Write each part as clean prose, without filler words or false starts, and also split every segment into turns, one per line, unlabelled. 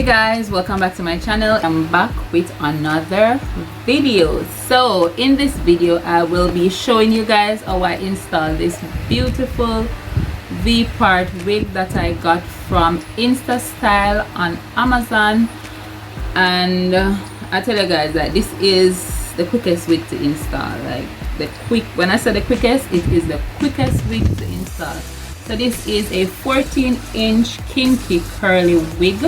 Hey guys, welcome back to my channel. I'm back with another video. So in this video I will be showing you guys how I installed this beautiful V-part wig that I got from Instastyle on Amazon. And I tell you guys that this is the quickest wig to install. When I say the quickest, it is the quickest wig to install. So this is a 14-inch kinky curly wig,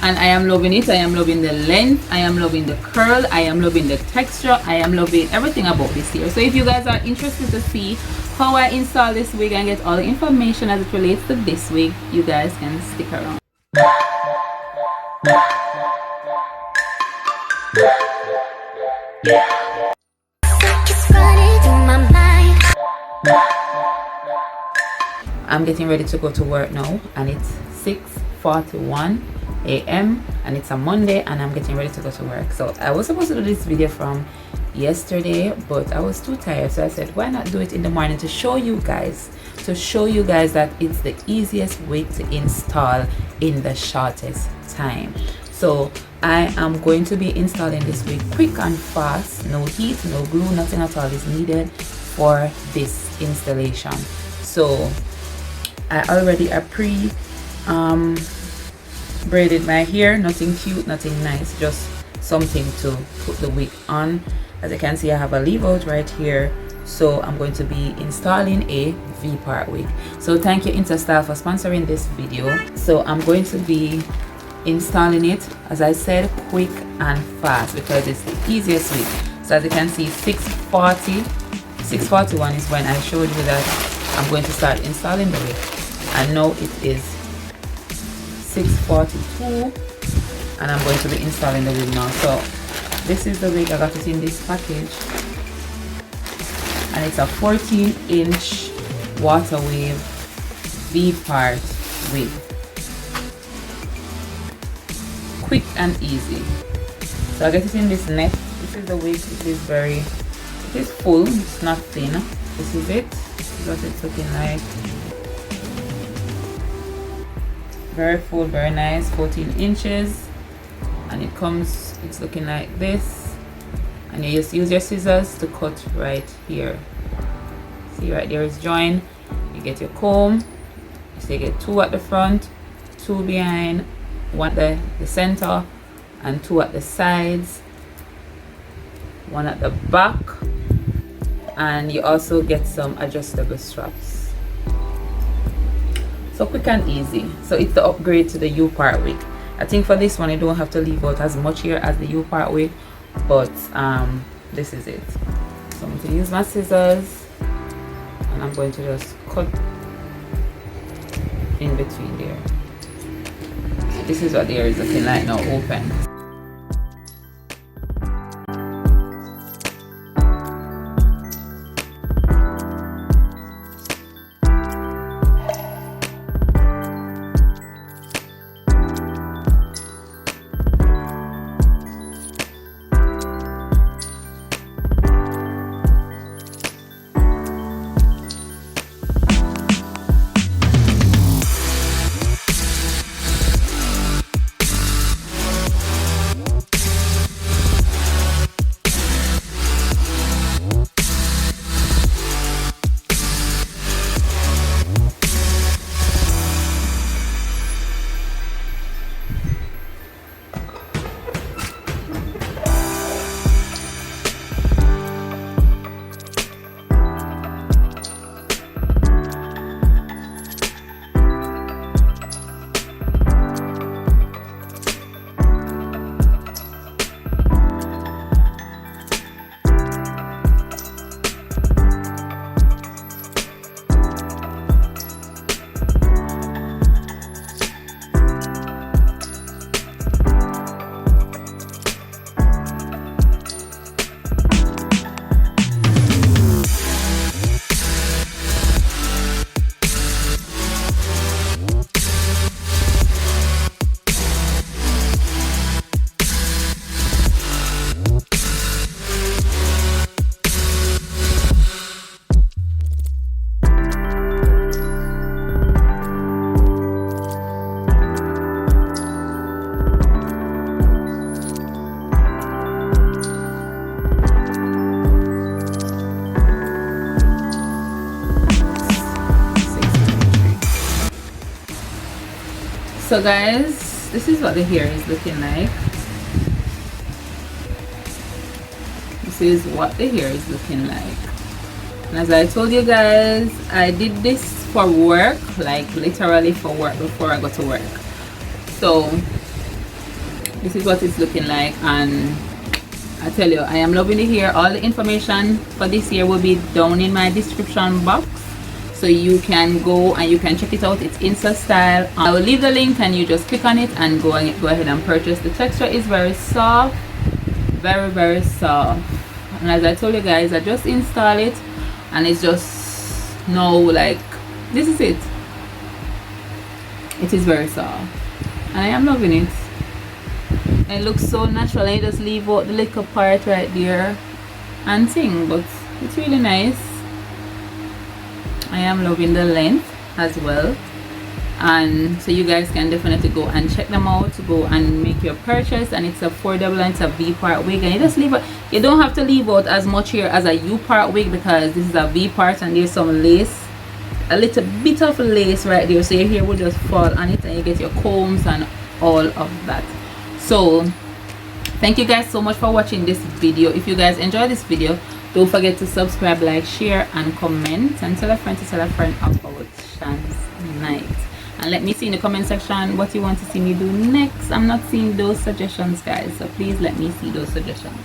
and I am loving it. I am loving the length, I am loving the curl, I am loving the texture, I am loving everything about this here. So if you guys are interested to see how I install this wig and get all the information as it relates to this wig, you guys can stick around. I'm getting ready to go to work now, and it's 6:41 a.m. and it's a Monday, and I'm getting ready to go to work. So I was supposed to do this video from yesterday, but I was too tired, so I said why not do it in the morning to show you guys that it's the easiest wig to install in the shortest time. So I am going to be installing this wig quick and fast. No heat, no glue, nothing at all is needed for this installation. So I already braided my hair. Nothing cute, nothing nice, just something to put the wig on. As you can see, I have a leave out right here, so I'm going to be installing a V-part wig. So thank you Instastyle for sponsoring this video. So I'm going to be installing it, as I said, quick and fast because it's the easiest wig. So as you can see, 6:41 is when I showed you that I'm going to start installing the wig, and now it is 6:42 and I'm going to be installing the wig now. So this is the wig. I got it in this package, and it's a 14-inch water wave V-part wig. Quick and easy. So I get it in this net. This is the wig. It is full, it's not thin. This is it. This is what it's looking like. Very full, very nice, 14 inches, and it's looking like this. And you just use your scissors to cut right here. See, right there is join. You get your comb, so you get 2 at the front, 2 behind, 1 at the center, and 2 at the sides, 1 at the back, and you also get some adjustable straps. So quick and easy. So it's the upgrade to the U-part wig. I think for this one you don't have to leave out as much here as the U-part wig, but this is it. So I'm going to use my scissors, and I'm going to just cut in between there. So this is what the hair is looking like now, open. So guys, this is what the hair is looking like. This is what the hair is looking like. And as I told you guys, I did this for work, like literally for work, before I go to work. So this is what it's looking like, and I tell you, I am loving the hair. All the information for this hair will be down in my description box, so you can go and you can check it out. It's Instastyle. I will leave the link and you just click on it and go ahead and purchase. The texture is very soft, very soft. And as I told you guys, I just install it and it's just now like this is it. It is very soft and I am loving it. It looks so natural. I just leave out the little part right there and thing, but it's really nice. I am loving the length as well, and so you guys can definitely go and check them out, go and make your purchase. And it's affordable and it's a V-part wig, and you just leave it. You don't have to leave out as much here as a U-part wig because this is a V-part and there's some lace, a little bit of lace right there, so your hair will just fall on it and you get your combs and all of that. So thank you guys so much for watching this video. If you guys enjoyed this video, don't forget to subscribe, like, share and comment, and tell a friend to tell a friend about Chance Night. And let me see in the comment section what you want to see me do next. I'm not seeing those suggestions, guys, so please let me see those suggestions.